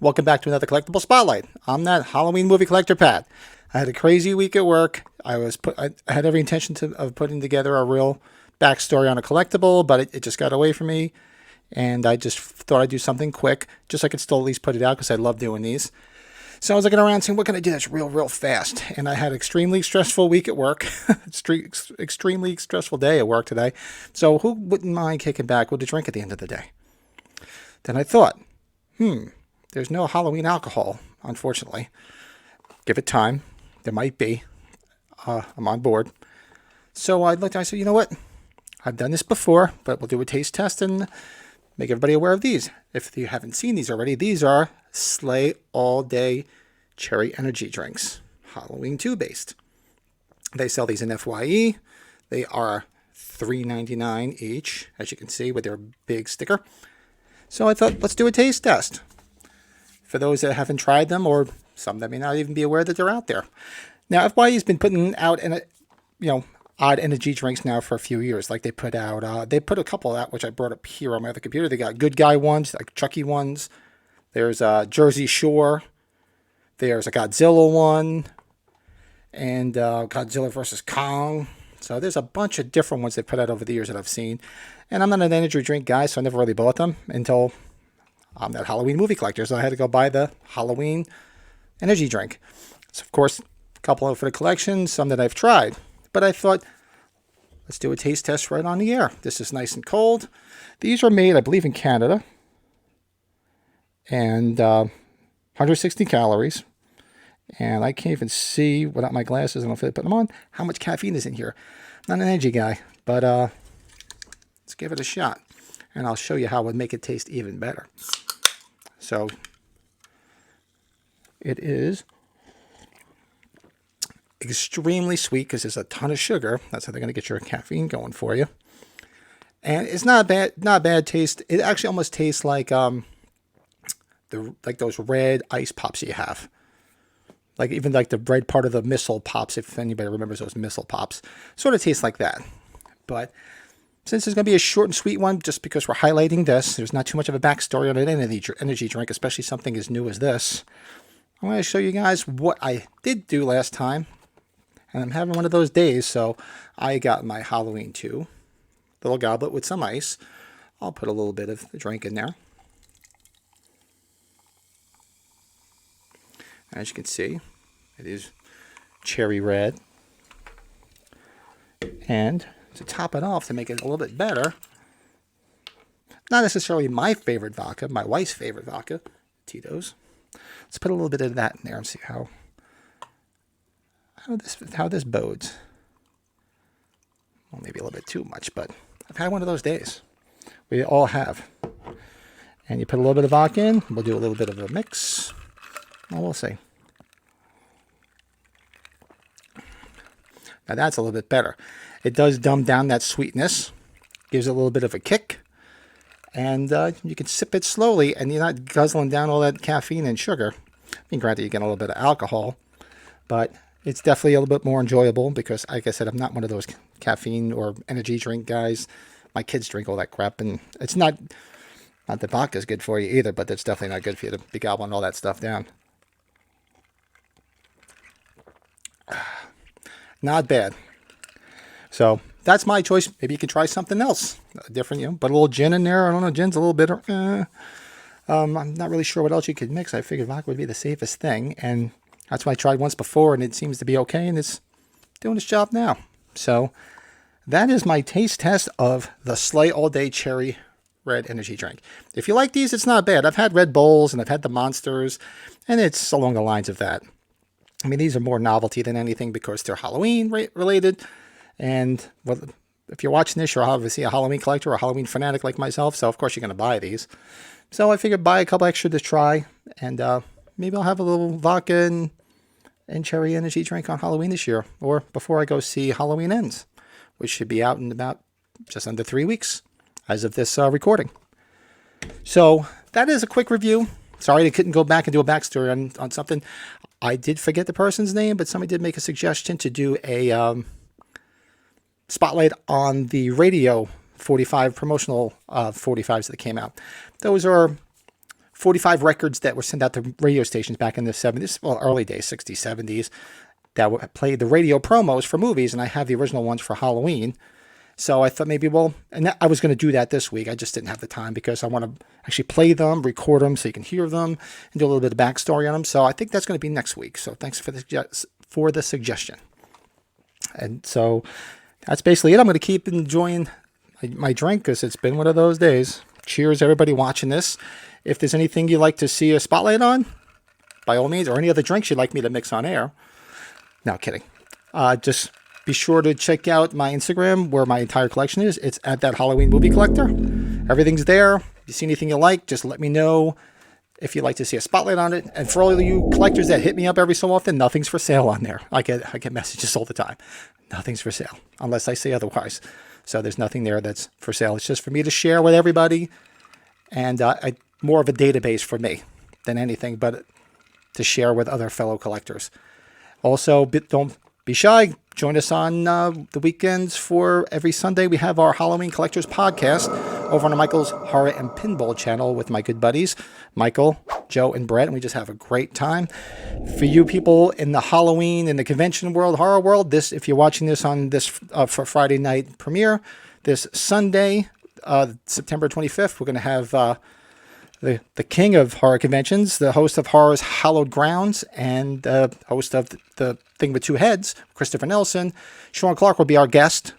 Welcome back to another Collectible Spotlight. I'm that Halloween movie collector, Pat. I had a crazy week at work. I had every intention of putting together a real backstory on a collectible, but it just got away from me. And I just thought I'd do something quick, just so I could still at least put it out because I love doing these. So I was looking around saying, what can I do that's real fast? And I had an extremely stressful week at work, extremely stressful day at work today. So who wouldn't mind kicking back with a drink at the end of the day? Then I thought, there's no Halloween alcohol, unfortunately. Give it time. There might be. I'm on board. So I said, you know what? I've done this before, but we'll do a taste test and make everybody aware of these. If you haven't seen these already, these are Slay All Day Cherry Energy Drinks, Halloween 2 based. They sell these in FYE. They are $3.99 each, as you can see, with their big sticker. So I thought, let's do a taste test. For those that haven't tried them, or some that may not even be aware that they're out there. Now, FYE's been putting out, odd energy drinks now for a few years. Like they put a couple out, which I brought up here on my other computer. They got Good Guy ones, like Chucky ones. There's Jersey Shore. There's a Godzilla one, and Godzilla versus Kong. So there's a bunch of different ones they put out over the years that I've seen. And I'm not an energy drink guy, so I never really bought them until I'm that Halloween movie collector, so I had to go buy the Halloween energy drink. So, of course, a couple for the collection, some that I've tried. But I thought, let's do a taste test right on the air. This is nice and cold. These are made, I believe, in Canada. And 160 calories. And I can't even see, without my glasses, I don't know if I put them on, how much caffeine is in here. Not an energy guy, but let's give it a shot. And I'll show you how it would make it taste even better. So it is extremely sweet because there's a ton of sugar. That's how they're going to get your caffeine going for you. And it's not a bad taste. It actually almost tastes like those red ice pops you have. Like even like the red part of the missile pops, if anybody remembers those missile pops. Sort of tastes like that. But since it's going to be a short and sweet one, just because we're highlighting this, there's not too much of a backstory on an energy drink, especially something as new as this. I'm going to show you guys what I did do last time. And I'm having one of those days, so I got my Halloween 2 little goblet with some ice. I'll put a little bit of the drink in there. As you can see, it is cherry red. And to top it off, to make it a little bit better, not necessarily my favorite vodka, my wife's favorite vodka, Tito's. Let's put a little bit of that in there and see how this bodes. Well, maybe a little bit too much, but I've had one of those days. We all have. And you put a little bit of vodka in. We'll do a little bit of a mix. Well, we'll see. Now that's a little bit better. It does dumb down that sweetness, gives it a little bit of a kick, and you can sip it slowly, and you're not guzzling down all that caffeine and sugar. I mean, granted, you get a little bit of alcohol, but it's definitely a little bit more enjoyable because, like I said, I'm not one of those caffeine or energy drink guys. My kids drink all that crap, and it's not that vodka is good for you either, but it's definitely not good for you to be gobbling all that stuff down. Not bad. So that's my choice. Maybe you could try something else different, put a little gin in there. I don't know, gin's a little bitter. I'm not really sure what else you could mix. I figured vodka would be the safest thing, and that's what I tried once before, and it seems to be okay, and it's doing its job now. So that is my taste test of the Slay All Day Cherry Red Energy Drink. If you like these, it's not bad. I've had Red Bulls, and I've had the Monsters, and it's along the lines of that. I mean, these are more novelty than anything because they're Halloween related. And if you're watching this, you're obviously a Halloween collector or a Halloween fanatic like myself. So, of course, you're going to buy these. So I figured buy a couple extra to try. And maybe I'll have a little vodka and cherry energy drink on Halloween this year. Or before I go see Halloween Ends, which should be out in about just under 3 weeks as of this recording. So that is a quick review. Sorry I couldn't go back and do a backstory on something. I did forget the person's name, but somebody did make a suggestion to do a spotlight on the radio 45 promotional 45s that came out. Those are 45 records that were sent out to radio stations back in the 70s, well, early days, 60s, 70s, that played the radio promos for movies, and I have the original ones for Halloween. So I thought maybe, I was going to do that this week. I just didn't have the time because I want to actually play them, record them so you can hear them, and do a little bit of backstory on them. So I think that's going to be next week. So thanks for the suggestion. And so that's basically it. I'm going to keep enjoying my drink because it's been one of those days. Cheers, everybody watching this. If there's anything you'd like to see a spotlight on, by all means, or any other drinks you'd like me to mix on air. No, kidding. Just be sure to check out my Instagram where my entire collection is. It's at That Halloween Movie Collector. Everything's there. If you see anything you like, just let me know if you'd like to see a spotlight on it. And for all of you collectors that hit me up every so often, nothing's for sale on there. I get messages all the time. Nothing's for sale unless I say otherwise. So there's nothing there that's for sale. It's just for me to share with everybody, and more of a database for me than anything, but to share with other fellow collectors. Also, don't be shy. Join us on the weekends for every Sunday. We have our Halloween Collectors podcast over on Michael's Horror and Pinball channel with my good buddies, Michael, Joe, and Brett, and we just have a great time. For you people in the Halloween, in the convention world, horror world, if you're watching this on this for Friday night premiere, this Sunday, September 25th, we're going to have the king of horror conventions, the host of Horror's Hallowed Grounds, and the host of the Thing with Two Heads, Christopher Nelson. Sean Clark will be our guest.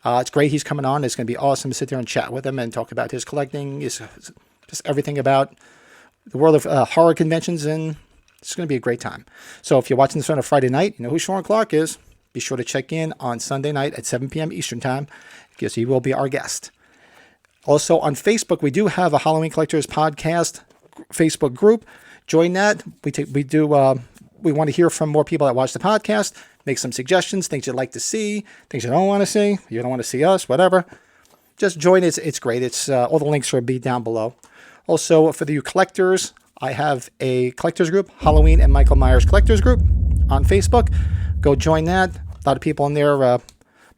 It's great he's coming on. It's going to be awesome to sit there and chat with him and talk about his collecting, just everything about the world of horror conventions, and it's going to be a great time. So if you're watching this on a Friday night, you know who Sean Clark is. Be sure to check in on Sunday night at 7 p.m. Eastern Time because he will be our guest. Also on Facebook, we do have a Halloween Collectors Podcast Facebook group. Join that. We want to hear from more people that watch the podcast. Make some suggestions, things you'd like to see, things you don't want to see. You don't want to see us, whatever. Just join. It's great. It's all the links will be down below. Also, for the collectors, I have a collectors group, Halloween and Michael Myers Collectors Group on Facebook. Go join that. A lot of people in there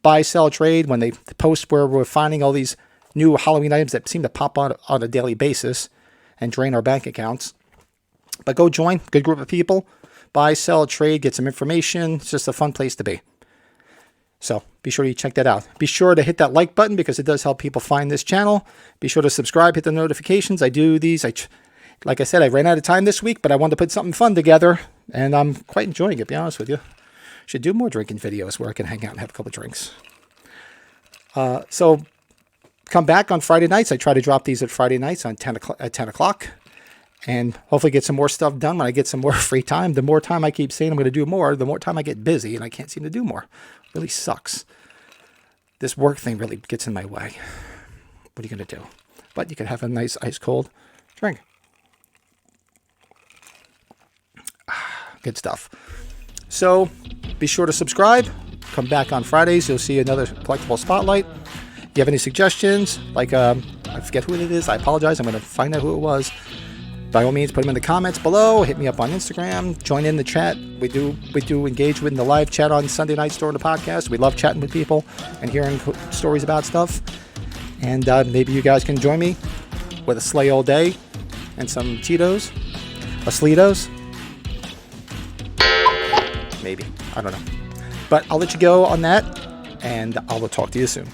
buy, sell, trade. When they post where we're finding all these new Halloween items that seem to pop on a daily basis and drain our bank accounts. But go join. Good group of people. Buy, sell, trade, get some information. It's just a fun place to be. So be sure you check that out. Be sure to hit that like button because it does help people find this channel. Be sure to subscribe, hit the notifications. I do these. Like I said, I ran out of time this week, but I wanted to put something fun together, and I'm quite enjoying it, to be honest with you. Should do more drinking videos where I can hang out and have a couple drinks. So come back on Friday nights. I try to drop these at Friday nights at 10 o'clock. And hopefully get some more stuff done when I get some more free time. The more time I keep saying I'm going to do more, the more time I get busy and I can't seem to do more. It really sucks. This work thing really gets in my way. What are you going to do? But you can have a nice ice cold drink. Good stuff. So be sure to subscribe. Come back on Fridays. You'll see another collectible spotlight. If you have any suggestions, like I forget who it is. I apologize. I'm going to find out who it was. By all means, put them in the comments below. Hit me up on Instagram. Join in the chat. We do engage with the live chat on Sunday nights during the podcast. We love chatting with people and hearing stories about stuff. And maybe you guys can join me with a sleigh all day and some Cheetos, a Sleetos. Maybe. I don't know. But I'll let you go on that, and I will talk to you soon.